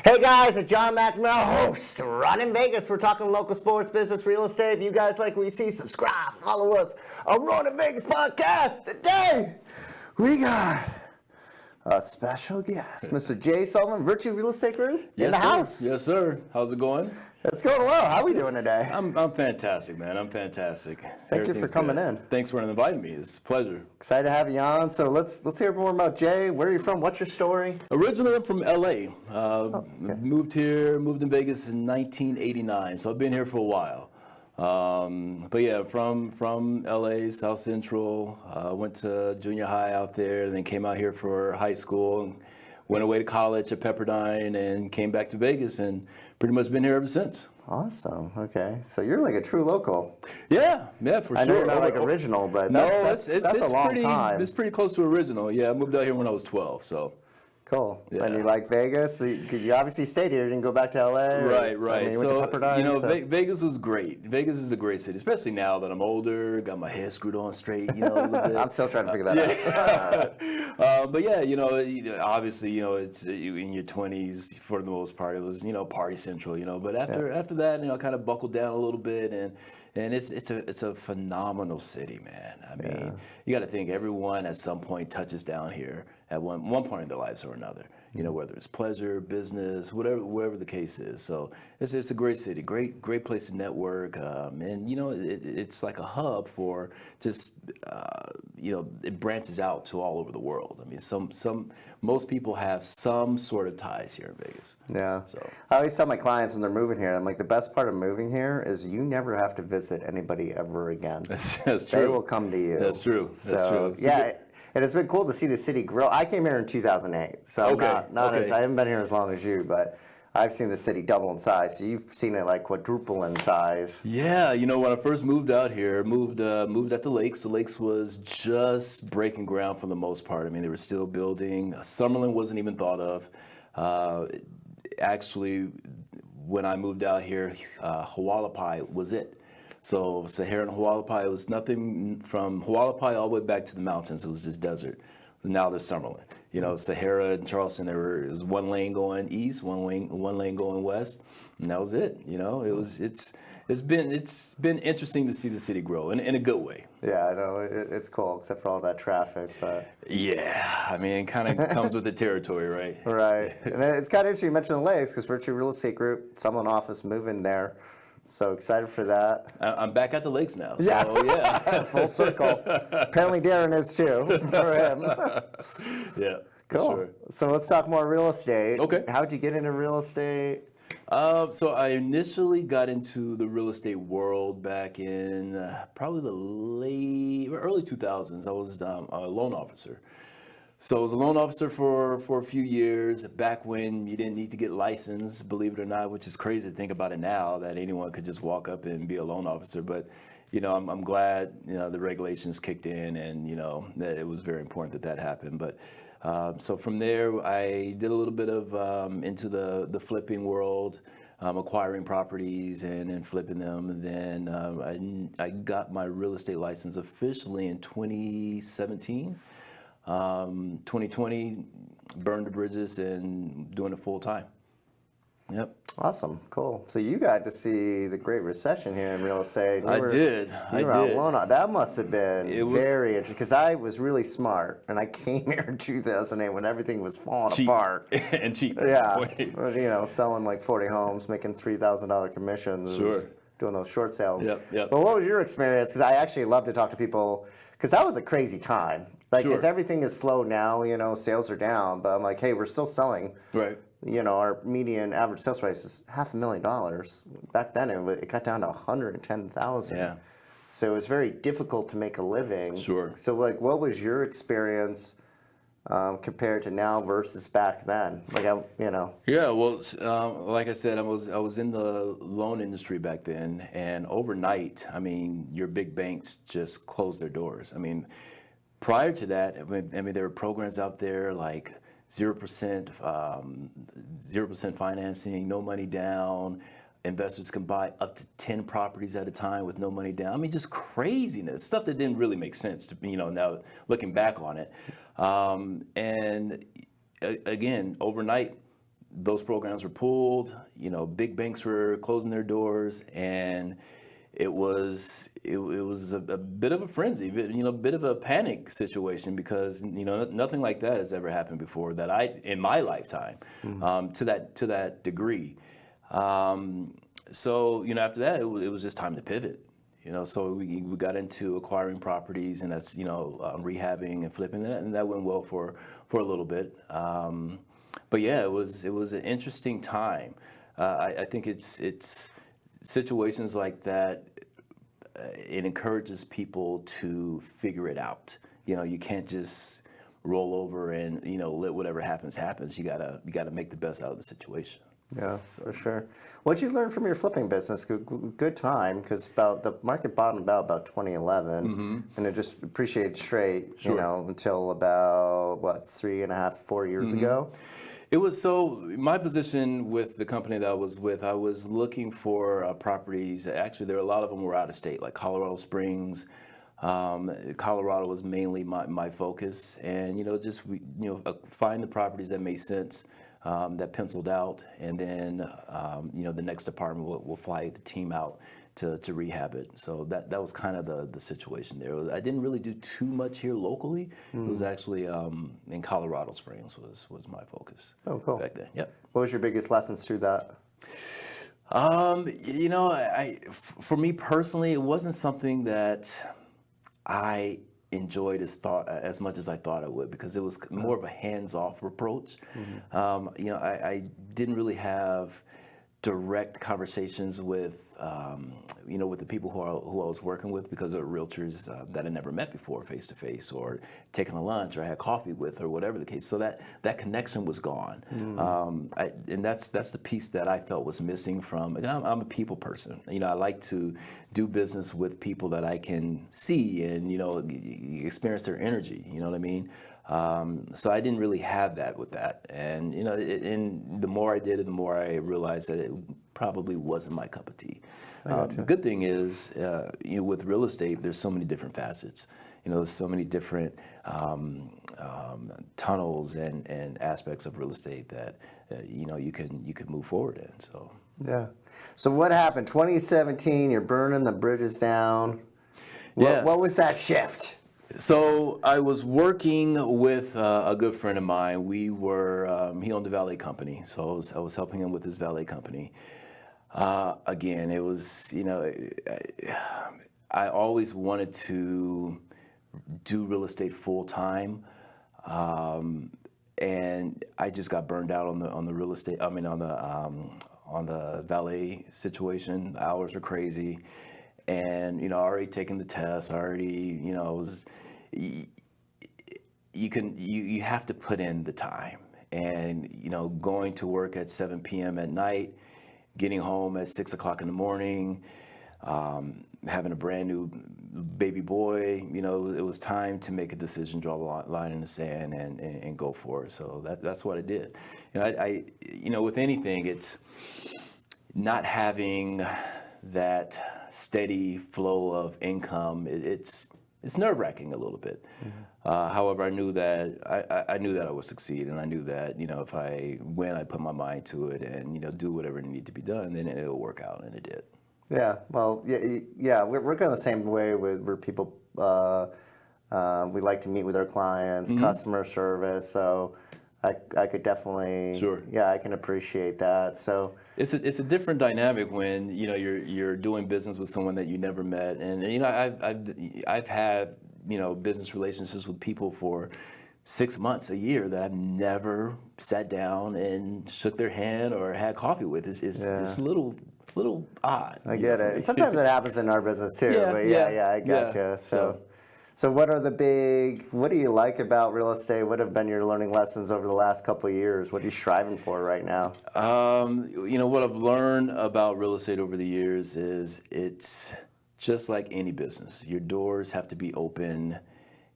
Hey guys, it's John McNamara, host, Runnin Vegas. We're talking local sports, business, real estate. If you guys like what you see, subscribe, follow us on Runnin Vegas podcast. Today, we got a special guest, Mr. JE Sullivan, Virtue Real Estate Group, in the house. Yes, sir. How's it going? It's going well. How are we doing today? I'm fantastic, man. I'm fantastic. Thank you for coming in. Thanks for inviting me. It's a pleasure. Excited to have you on. So let's hear more about Jay. Where are you from? What's your story? Originally, I'm from LA. Moved in Vegas in 1989. So I've been here for a while. But yeah, from LA, South Central. Went to junior high out there, and then came out here for high school. And went away to college at Pepperdine, and came back to Vegas, and pretty much been here ever since. Awesome. Okay, so you're like a true local. Yeah, for sure. I know you're not like original, but that's a long time. It's pretty close to original. Yeah, I moved out here when I was 12, so. Cool. Yeah. And you like Vegas? You obviously stayed here. You didn't go back to LA? Right. I mean, you went to Pepperdine, Vegas was great. Vegas is a great city, especially now that I'm older, got my head screwed on straight, a little bit. I'm still trying to figure that out. But yeah, obviously, it's in your 20s for the most part. It was, party central, But after that, I kind of buckled down a little bit, and it's a phenomenal city, man. I mean, you got to think everyone at some point touches down here at one point in their lives or another. Whether it's pleasure, business, whatever the case is. So it's a great city, great place to network, and it's like a hub for just it branches out to all over the world. I mean, most people have some sort of ties here in Vegas. Yeah. So I always tell my clients when they're moving here, I'm like, the best part of moving here is you never have to visit anybody ever again. That's They true. will come to you. That's true. That's true. Yeah. And it's been cool to see the city grow. I came here in 2008, so I haven't been here as long as you, but I've seen the city double in size. So you've seen it like quadruple in size. Yeah, when I first moved out here, moved at the Lakes. The Lakes was just breaking ground for the most part. I mean, they were still building. Summerlin wasn't even thought of. Actually, when I moved out here, Hualapai was it. So Sahara and Hualapai, it was nothing from Hualapai all the way back to the mountains. It was just desert. Now there's Summerlin. Sahara and Charleston, it was one lane going east, one lane going west, and that was it. It's been interesting to see the city grow in a good way. Yeah, I know it's cool, except for all that traffic. But yeah, I mean, it kind of comes with the territory, right? Right, and it's kind of interesting you mentioned the Lakes because Virtue Real Estate Group, Summerlin office moving there. So excited for that. I'm back at the Lakes now, so yeah. Full circle. Apparently Darren is too, for him. Yeah, cool. Sure. So let's talk more real estate. Okay. How'd you get into real estate? So I initially got into the real estate world back in probably the early 2000s. I was a loan officer. So I was a loan officer for a few years, back when you didn't need to get licensed, believe it or not, which is crazy to think about it now, that anyone could just walk up and be a loan officer. But, I'm glad, the regulations kicked in, and, that it was very important that happened. But so from there, I did a little bit of into the flipping world, acquiring properties and flipping them. And then I got my real estate license officially in 2017. 2020, burned the bridges and doing it full time. Yep. Awesome. Cool. So you got to see the Great Recession here in real estate. I did. That must have been very interesting because I was really smart and I came here in 2008 when everything was falling apart. And cheap. Yeah. Selling like 40 homes, making $3,000 commissions. Sure. Doing those short sales. Yep. But what was your experience? Because I actually love to talk to people because that was a crazy time. Like, Sure. as everything is slow now, sales are down, but I'm like, hey, we're still selling. Right. Our median average sales price is $500,000. Back then, it got down to $110,000. Yeah. So it was very difficult to make a living. Sure. So, what was your experience compared to now versus back then? Yeah. Well, like I said, I was in the loan industry back then, and overnight, I mean, your big banks just closed their doors. I mean, prior to that, there were programs out there like 0% financing, no money down. Investors can buy up to 10 properties at a time with no money down. I mean, just craziness, stuff that didn't really make sense to me, now looking back on it. And again, overnight, those programs were pulled. Big banks were closing their doors, and it was a bit of a frenzy, a bit of a panic situation because nothing like that has ever happened before that in my lifetime, to that degree. So after that, it was just time to pivot. So we got into acquiring properties, and that's rehabbing and flipping, and that went well for a little bit. But yeah, it was an interesting time. I think it's situations like that. It encourages people to figure it out. You can't just roll over and let whatever happens. You gotta make the best out of the situation. Yeah, for sure. What'd you learn from your flipping business? Good time, because the market bottomed out about 2011, and it just appreciated straight, until about 3.5, 4 years ago. It was my position with the company that I was with. I was looking for properties. Actually, there were a lot of them were out of state, like Colorado Springs. Colorado was mainly my focus, and find the properties that made sense. That penciled out, and then the next department will fly the team out to rehab it. So that was kind of the situation there. I didn't really do too much here locally. It was actually in Colorado Springs was my focus. Oh, cool. Back then. Yep. What was your biggest lessons through that? For me personally, it wasn't something that I enjoyed as much as I thought I would, because it was more of a hands-off approach. I didn't really have direct conversations with with the people who I was working with, because they were realtors that I never met before face to face, or taking a lunch, or I had coffee with, or whatever the case. So that connection was gone, and that's the piece that I felt was missing from. I'm a people person. I like to do business with people that I can see and experience their energy. You know what I mean? So I didn't really have that with that, and and the more I did it, the more I realized that it probably wasn't my cup of tea. The good thing is, with real estate, there's so many different facets. There's so many different tunnels and aspects of real estate that you can move forward in. So yeah. So what happened? 2017, you're burning the bridges down. What was that shift? So I was working with a good friend of mine. We were he owned a valet company, so I was helping him with his valet company. Again, it was I always wanted to do real estate full time, and I just got burned out on the real estate. I mean, on the valet situation. The hours were crazy. And already taken the test, already was. You have to put in the time, and going to work at 7 p.m. at night, getting home at 6 o'clock in the morning, having a brand new baby boy. It was time to make a decision, draw the line in the sand, and go for it. So that's what I did. I with anything, it's not having that steady flow of income. It's nerve-wracking a little bit. However, I knew that I knew that I would succeed, and I knew that when I put my mind to it and do whatever needed to be done, then it'll work out, and it did. Yeah. Well, yeah. We're kind of the same way where people we like to meet with our clients, customer service. So I could definitely, sure. Yeah, I can appreciate that. So it's a different dynamic when you're doing business with someone that you never met, and I've had business relationships with people for 6 months, a year, that I've never sat down and shook their hand or had coffee with. It's a little odd. I get it. And sometimes it happens in our business too. Yeah, but yeah, I gotcha. So what do you like about real estate? What have been your learning lessons over the last couple of years? What are you striving for right now? What I've learned about real estate over the years is it's just like any business. Your doors have to be open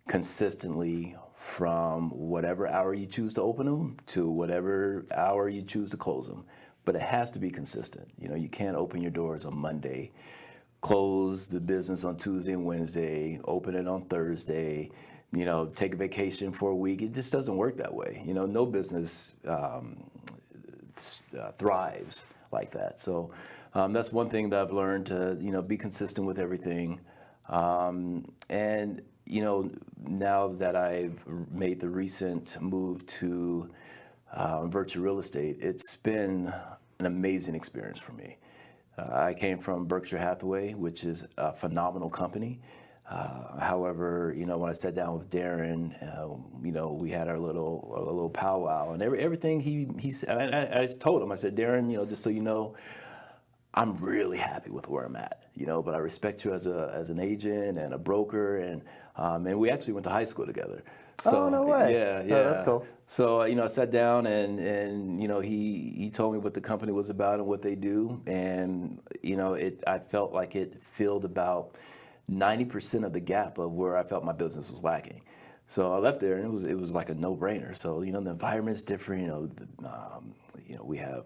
consistently from whatever hour you choose to open them to whatever hour you choose to close them. But it has to be consistent. You can't open your doors on Monday, close the business on Tuesday and Wednesday, open it on Thursday, take a vacation for a week. It just doesn't work that way. No business thrives like that. So that's one thing that I've learned to, be consistent with everything. And, now that I've made the recent move to virtual real estate, it's been an amazing experience for me. I came from Berkshire Hathaway, which is a phenomenal company. However, when I sat down with Darren, we had our little powwow, and everything he said, I told him, I said, Darren, just so you know, I'm really happy with where I'm at, but I respect you as an agent and a broker, and we actually went to high school together. So, oh, no way. Yeah. Oh, that's cool. So, I sat down and he told me what the company was about and what they do. And, I felt like it filled about 90% of the gap of where I felt my business was lacking. So I left there and it was like a no-brainer. So, the environment's different, we have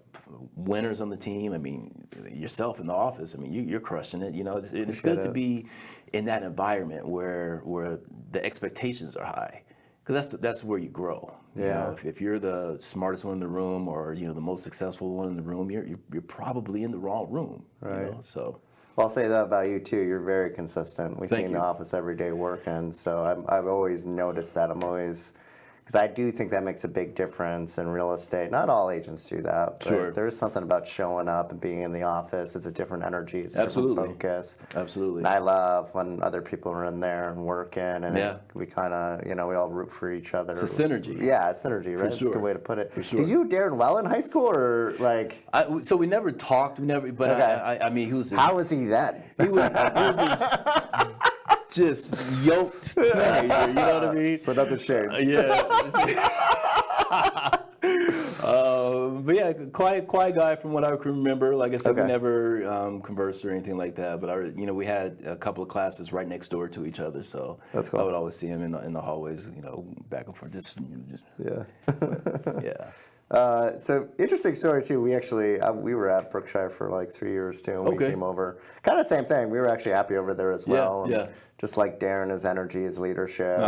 winners on the team. I mean, yourself in the office, I mean, you're crushing it. It's good to be in that environment where the expectations are high. Because that's where you grow. Yeah. If you're the smartest one in the room, or the most successful one in the room, you're probably in the wrong room. Right. So. Well, I'll say that about you too. You're very consistent. We see you in the you. office every day working. So I've always noticed that. Because I do think that makes a big difference in real estate. Not all agents do that, but Sure. there is something about showing up and being in the office. It's a different energy. It's a Absolutely. different focus. Absolutely. And I love when other people are in there and working, and Yeah. we kind of, we all root for each other. It's a synergy. Yeah, it's synergy, right? That's a sure. good way to put it. For sure. Did you Darren well in high school, or like? So we never talked. But Okay. I mean, he was. How was he then? He was this just yoked teenager. You know what I mean? So nothing changed. Yeah. But yeah, quiet guy from what I can remember. Like I said, Okay. we never conversed or anything like that. But we had a couple of classes right next door to each other, so That's cool. I would always see him in the hallways, back and forth. Yeah. Yeah. So interesting story too. We actually we were at Brookshire for like 3 years too, and we Okay. came over. Kind of same thing. We were actually happy over there as well. And yeah. Just like Darren, his energy, his leadership,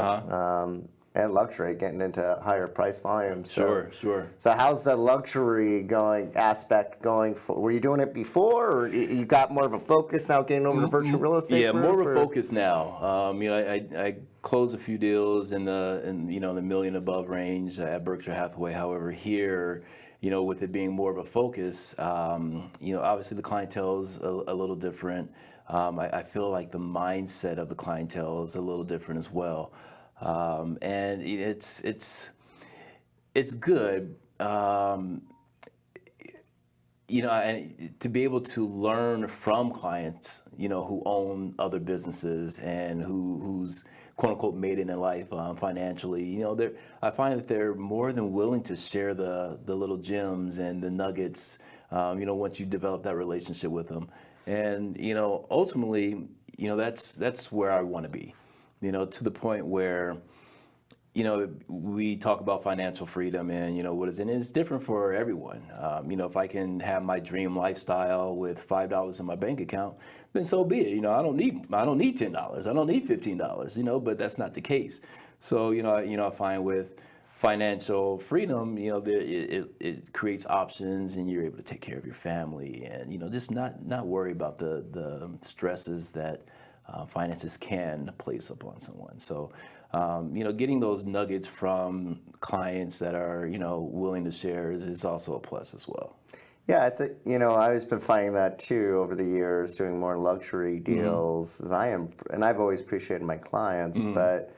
and luxury, getting into higher price volumes. Sure. So how's the luxury aspect going? Were you doing it before, or you got more of a focus now, getting over to virtual real estate? Yeah, group, more of a or? focus now. I closed a few deals in the million above range at Berkshire Hathaway. However, here, with it being more of a focus, obviously the clientele's a little different. I feel like the mindset of the clientele is a little different as well, and it's good. And to be able to learn from clients, who own other businesses and who's quote unquote made it in life financially, I find that they're more than willing to share the little gems and the nuggets, once you develop that relationship with them. And, ultimately, that's where I want to be, to the point where, we talk about financial freedom and, what is it? And it's different for everyone. If I can have my dream lifestyle with $5 in my bank account, then so be it. I don't need $10. I don't need $15, but that's not the case. So, I find with financial freedom, it creates options, and you're able to take care of your family and, just not worry about the stresses that finances can place upon someone. So, getting those nuggets from clients that are, willing to share is also a plus as well. Yeah, I think, I've been finding that too over the years, doing more luxury deals. And I've always appreciated my clients, but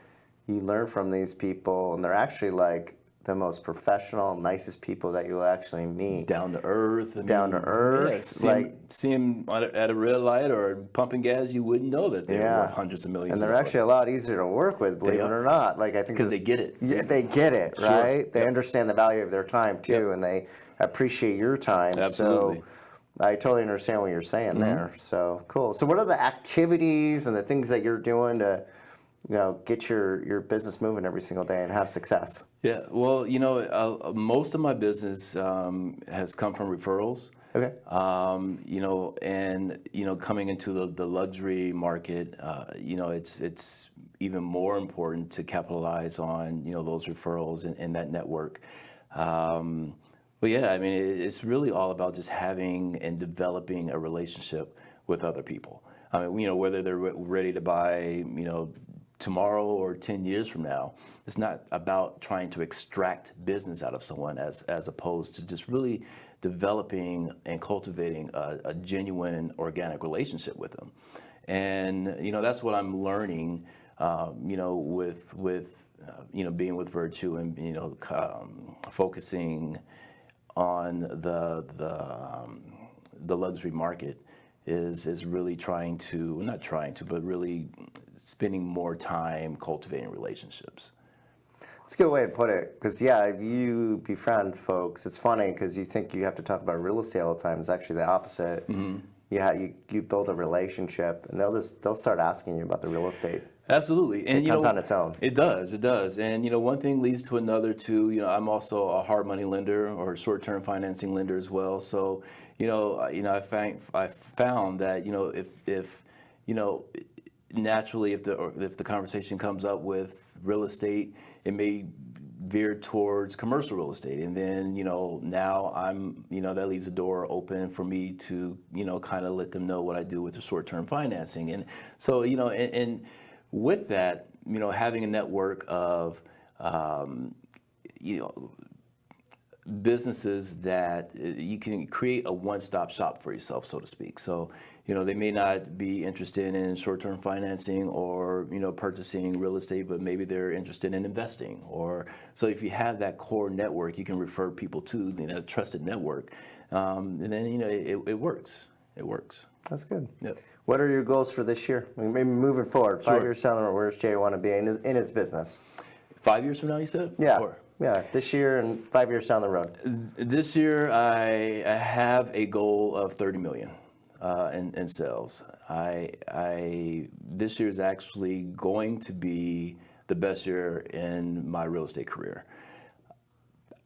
you learn from these people, and they're actually like the most professional, nicest people that you'll actually meet. Down to earth. Yeah, see them at a red light or pumping gas, you wouldn't know that they're worth hundreds of millions. And they're actually a lot easier to work with, believe it or not. Like, I think because they get it. Yeah, they get it, right? Sure. They understand the value of their time too, and they appreciate your time. Absolutely. So I totally understand what you're saying there. So cool. So what are the activities and the things that you're doing to, get your business moving every single day and have success? Yeah, well, most of my business has come from referrals. Okay. Coming into the luxury market, it's even more important to capitalize on, those referrals and that network. Well, yeah, I mean, it's really all about just having and developing a relationship with other people. I mean, whether they're ready to buy, tomorrow or 10 years from now, it's not about trying to extract business out of someone as opposed to just really developing and cultivating a genuine and organic relationship with them. And, that's what I'm learning, with being with Virtue and, focusing on the luxury market is really but really spending more time cultivating relationships. It's a good way to put it, because you befriend folks. It's funny because you think you have to talk about real estate all the time. It's actually the opposite. Mm-hmm. Yeah, you build a relationship, and they'll start asking you about the real estate. Absolutely, and it comes on its own. It does, and one thing leads to another too. I'm also a hard money lender or short-term financing lender as well. So, I found that if naturally if the conversation comes up with real estate, it may veer towards commercial real estate, and then now I'm that leaves the door open for me to kind of let them know what I do with the short-term financing, and so and with that, having a network of, businesses that you can create a one-stop shop for yourself, so to speak. So, they may not be interested in short-term financing or, purchasing real estate, but maybe they're interested in investing. Or so if you have that core network, you can refer people to a trusted network, and then it works. It works. That's good. Yep. What are your goals for this year? Maybe moving forward, 5 years down the road, where's Jay want to be in his business? 5 years from now, you said? Yeah. Yeah, this year and 5 years down the road. This year, I have a goal of $30 million in sales. This year is actually going to be the best year in my real estate career.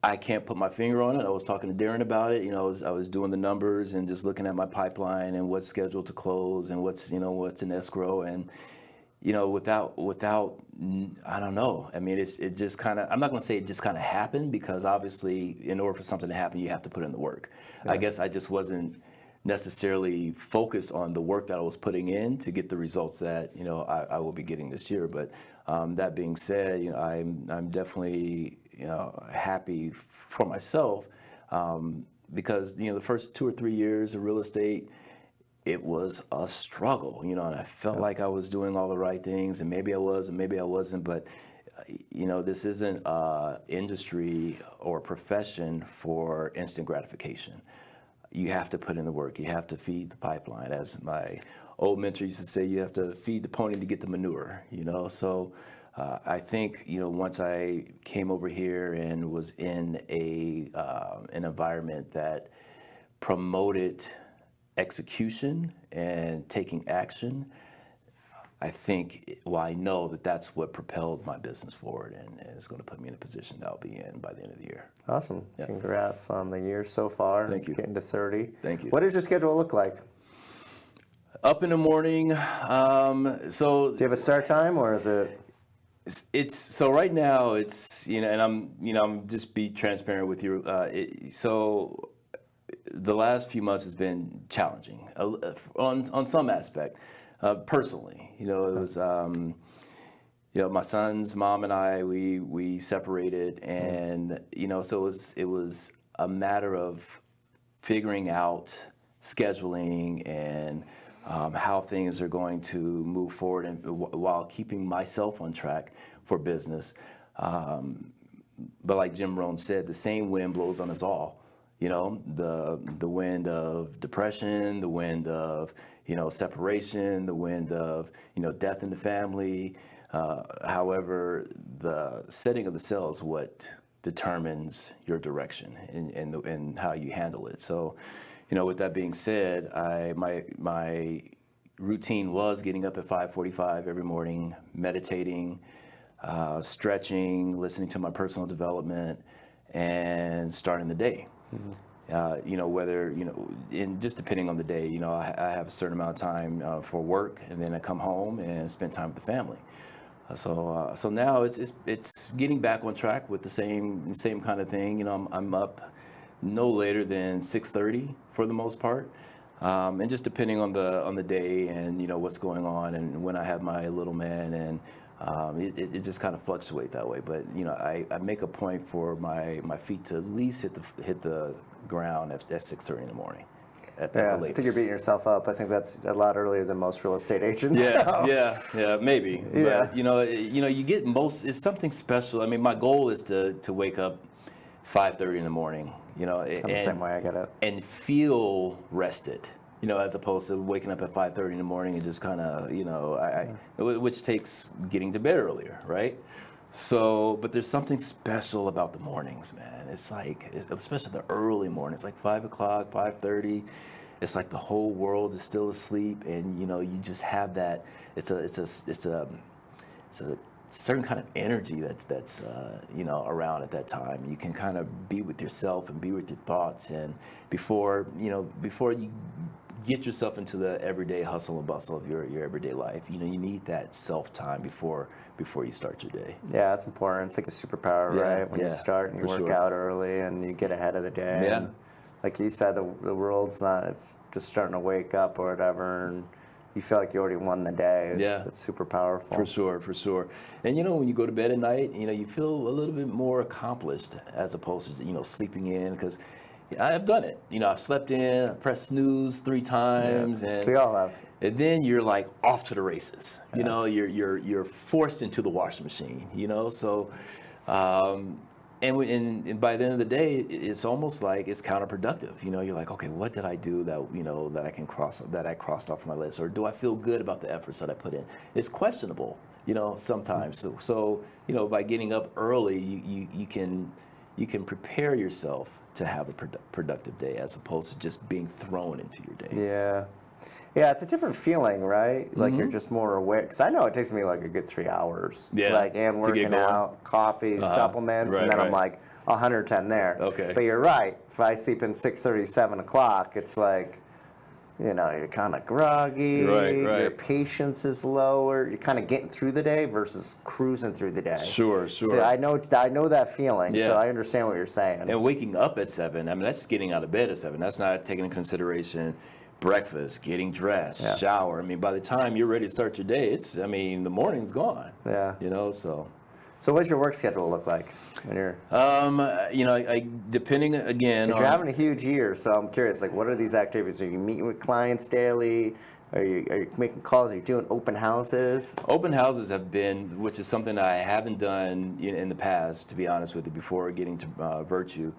I can't put my finger on it. I was talking to Darren about it. I was doing the numbers and just looking at my pipeline and what's scheduled to close and what's in escrow, and without I don't know. I mean, it just kind of. I'm not going to say it just kind of happened, because obviously, in order for something to happen, you have to put in the work. Yeah. I guess I just wasn't necessarily focused on the work that I was putting in to get the results that I will be getting this year. But that being said, I'm definitely happy for myself, because the first 2 or 3 years of real estate, it was a struggle, and I felt like I was doing all the right things, and maybe I was, and maybe I wasn't, but this isn't an industry or a profession for instant gratification. You have to put in the work. You have to feed the pipeline. As my old mentor used to say, you have to feed the pony to get the manure, So I think, once I came over here and was in an environment that promoted execution and taking action, I know that that's what propelled my business forward, and is going to put me in a position that I'll be in by the end of the year. Awesome. Yep. Congrats on the year so far. Thank you. Getting to 30. Thank you. What does your schedule look like? Up in the morning. So do you have a start time, or is it? It's so right now it's and I'm just be transparent with you. So the last few months has been challenging on some aspect. Personally, it was my son's mom and I we separated, and so it was a matter of figuring out scheduling and how things are going to move forward, and while keeping myself on track for business. But like Jim Rohn said, the same wind blows on us all. The wind of depression, the wind of separation, the wind of death in the family. However, the setting of the sail is what determines your direction and how you handle it. So, with that being said, my routine was getting up at 5:45 every morning, meditating, stretching, listening to my personal development, and starting the day. Mm-hmm. Whether and just depending on the day, I have a certain amount of time for work, and then I come home and spend time with the family. So now it's getting back on track with the same kind of thing. I'm up no later than 6:30 for the most part. And just depending on the day and what's going on and when I have my little man, and it just kind of fluctuates that way. But I make a point for my feet to at least hit the ground at 6:30 in the morning. At the I latest. think you're beating yourself up. I think that's a lot earlier than most real estate agents. Yeah, maybe. Yeah. But you get it's something special. I mean, my goal is to wake up 5:30 in the morning. I'm the same way. I get it. And feel rested. As opposed to waking up at 5:30 in the morning and just kind of, which takes getting to bed earlier, right? So, but there's something special about the mornings, man. It's like, especially the early mornings, like 5 o'clock, 5:30. It's like the whole world is still asleep, and you just have that. It's a certain kind of energy that's around at that time. You can kind of be with yourself and be with your thoughts, and before you get yourself into the everyday hustle and bustle of your everyday life, you need that self time before you start your day. Yeah, it's important. It's like a superpower, right? When you start and you work out early and you get ahead of the day. Yeah. And like you said, the world's it's just starting to wake up or whatever, and you feel like you already won the day. It's super powerful. For sure. And when you go to bed at night, you feel a little bit more accomplished as opposed to sleeping in, because I've done it. I've slept in, I pressed snooze 3 times, and we all have. And then you're like off to the races. You're forced into the washing machine. So, and by the end of the day, it's almost like it's counterproductive. You're like, okay, what did I do that I crossed off my list, or do I feel good about the efforts that I put in? It's questionable. Sometimes. So by getting up early, you can prepare yourself to have a productive day, as opposed to just being thrown into your day. Yeah, it's a different feeling, right? Like you're just more aware. Because I know it takes me like a good 3 hours. And working out, coffee, supplements, and then I'm like 110 there. Okay. But you're right. If I sleep in 6:30, 7 o'clock, it's like, you're kind of groggy. Right. Your patience is lower. You're kind of getting through the day versus cruising through the day. Sure. So I know that feeling. Yeah. So I understand what you're saying. And waking up at 7, I mean, that's getting out of bed at 7. That's not taking into consideration breakfast, getting dressed, shower. I mean, by the time you're ready to start your day, the morning's gone. Yeah. So what does your work schedule look like when you're? I depending again. Because you're having a huge year, so I'm curious. Like, what are these activities? Are you meeting with clients daily? Are you making calls? Are you doing open houses? Open houses have been, which is something I haven't done in the past, to be honest with you, before getting to Virtue.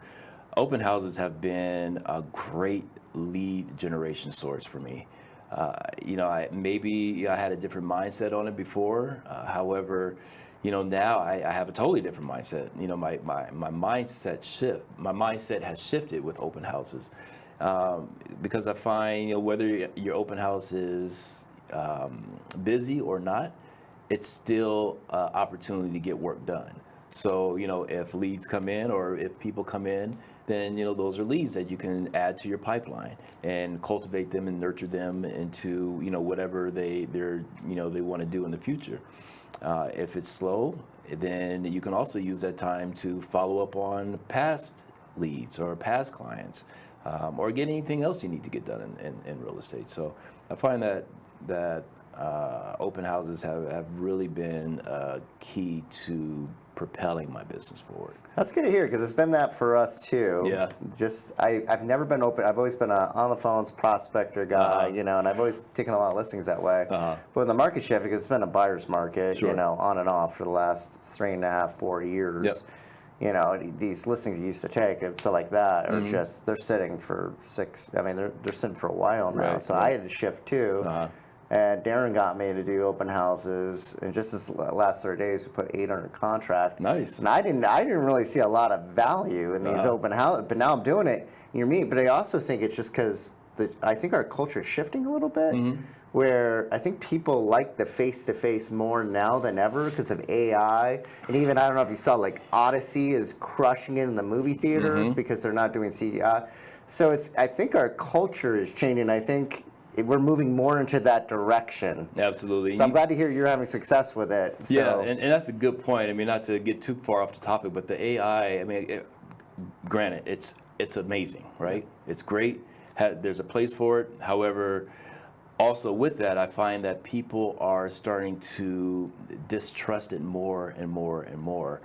Open houses have been a great lead generation source for me. I had a different mindset on it before. However, now I have a totally different mindset. My mindset has shifted with open houses, because I find whether your open house is busy or not, it's still an opportunity to get work done. So if leads come in or if people come in, then those are leads that you can add to your pipeline and cultivate them and nurture them into whatever they want to do in the future. If it's slow, then you can also use that time to follow up on past leads or past clients, or get anything else you need to get done in real estate. So I find that open houses have really been key to propelling my business forward. That's good to hear, because it's been that for us too. Yeah. I've never been open. I've always been a on the phones prospector guy, and I've always taken a lot of listings that way. But when the market shifted, because it's been a buyer's market, on and off for the last 3.5, 4 years. These listings you used to take, it's like that, or just they're sitting for 6. I mean, they're sitting for a while now. Right, so I had to shift too. And Darren got me to do open houses, and just this last 30 days, we put 8 under contract. Nice. And I didn't really see a lot of value in these open houses, but now I'm doing it. You're me, but I also think it's just because I think our culture is shifting a little bit, where I think people like the face-to-face more now than ever because of AI. And even, I don't know if you saw, like Odyssey is crushing it in the movie theaters because they're not doing CGI. So I think our culture is changing. I think we're moving more into that direction. Absolutely. So I'm glad to hear you're having success with it. So. Yeah, and that's a good point. I mean, not to get too far off the topic, but the AI, granted, it's it's amazing, right? It's great. There's a place for it. However, also with that, I find that people are starting to distrust it more and more and more.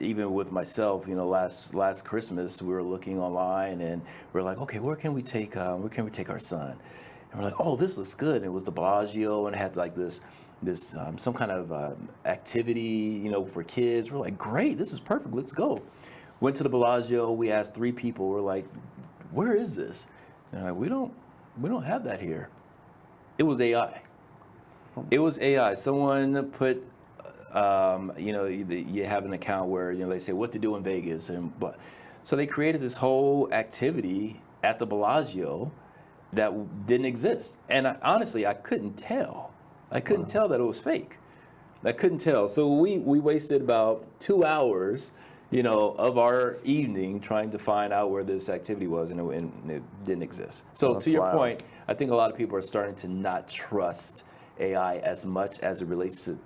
Even with myself, last Christmas we were looking online and we're like, okay, where can we take our son? And we're like, oh, this looks good. And it was the Bellagio and it had like this some kind of activity, for kids. We're like, great, this is perfect. Let's go. Went to the Bellagio. We asked 3 people. We're like, where is this? And they're like, we don't have that here. It was AI. It was AI. Someone put, you have an account where they say what to do in Vegas, so they created this whole activity at the Bellagio that didn't exist. And honestly, I couldn't tell. I couldn't tell that it was fake. I couldn't tell. So we wasted about 2 hours, of our evening trying to find out where this activity was, and it didn't exist. So to your point, I think a lot of people are starting to not trust AI as much as it relates to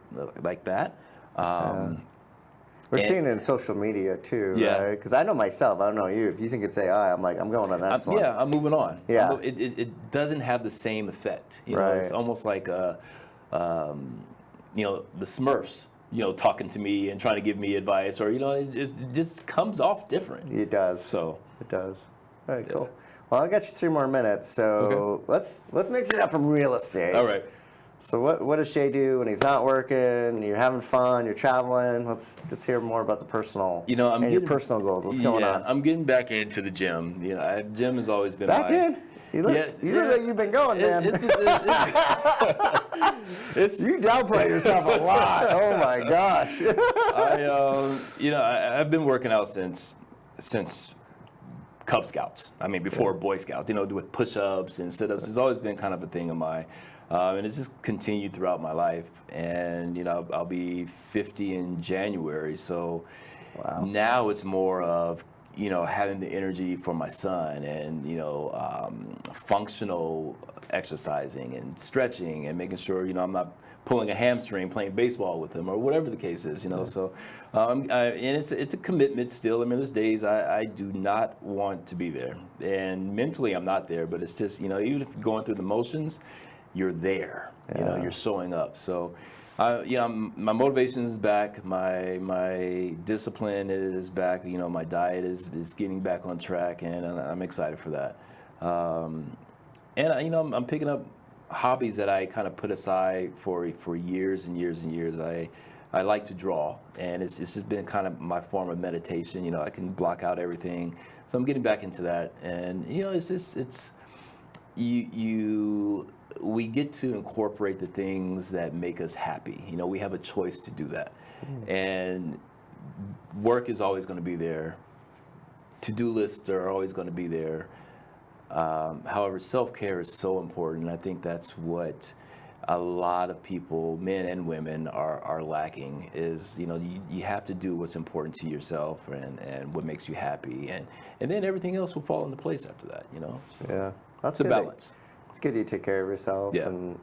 like that. We're seeing it in social media too, Yeah. right? Because I know myself, I don't know you. If you think it's AI, I'm like, I'm going on that one. Yeah, I'm moving on. Yeah. It doesn't have the same effect. Right. It's almost like the Smurfs, talking to me and trying to give me advice, or it just comes off different. It does. So it does. All right, cool. Well, I got you 3 more minutes, so let's mix it up from real estate. All right. So what does Jay do when he's not working? You're having fun. You're traveling. Let's hear more about the personal. Your personal goals. What's going on? I'm getting back into the gym. Gym has always been back in. You look like you've been going, man. You downplay yourself a lot. Oh my gosh. I've been working out since Cub Scouts. I mean, before Boy Scouts. With push-ups and sit-ups. It's always been kind of a thing of mine. And it's just continued throughout my life. And, I'll be 50 in January. So now it's more of, having the energy for my son and, functional exercising and stretching and making sure, I'm not pulling a hamstring playing baseball with him or whatever the case is, So, and it's a commitment still. I mean, there's days I do not want to be there. And mentally I'm not there, but it's just, even if you're going through the motions, you're there, you're showing up. So, my motivation is back. My discipline is back. My diet is getting back on track, and I'm excited for that. I'm picking up hobbies that I kind of put aside for years and years and years. I like to draw, and it's just been kind of my form of meditation. I can block out everything, so I'm getting back into that. And we get to incorporate the things that make us happy. We have a choice to do that. And work is always going to be there. To-do lists are always going to be there. However, self-care is so important. And I think that's what a lot of people, men and women, are lacking is, you have to do what's important to yourself and what makes you happy. And then everything else will fall into place after that, So yeah, that's a balance. It's good you take care of yourself and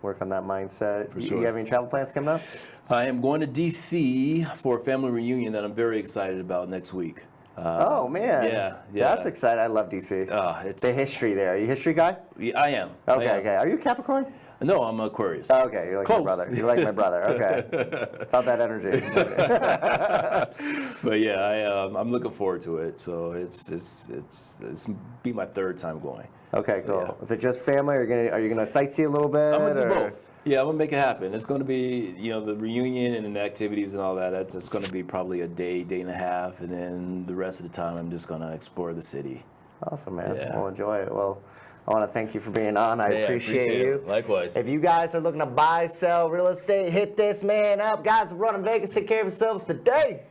work on that mindset. For sure. You have any travel plans coming up? I am going to DC for a family reunion that I'm very excited about next week. Oh man, yeah, that's exciting. I love DC. It's the history there. Are you a history guy? Yeah, I am. Okay. Are you a Capricorn? No, I'm Aquarius. Okay, you're like Close. my brother. You're like my brother. Okay, felt that energy. But yeah, I'm looking forward to it. So it's be my 3rd time going. Okay, cool. Yeah. Is it just family? Or are you gonna sightsee a little bit? I'm gonna do both. Yeah, I'm gonna make it happen. It's gonna be, the reunion and the activities and all that. It's gonna be probably a day and a half, and then the rest of the time I'm just gonna explore the city. Awesome, man. Yeah. We'll enjoy it. Well, I want to thank you for being on. I appreciate you. It. Likewise. If you guys are looking to buy, sell real estate, hit this man up. Guys, Runnin Vegas. Take care of yourselves today.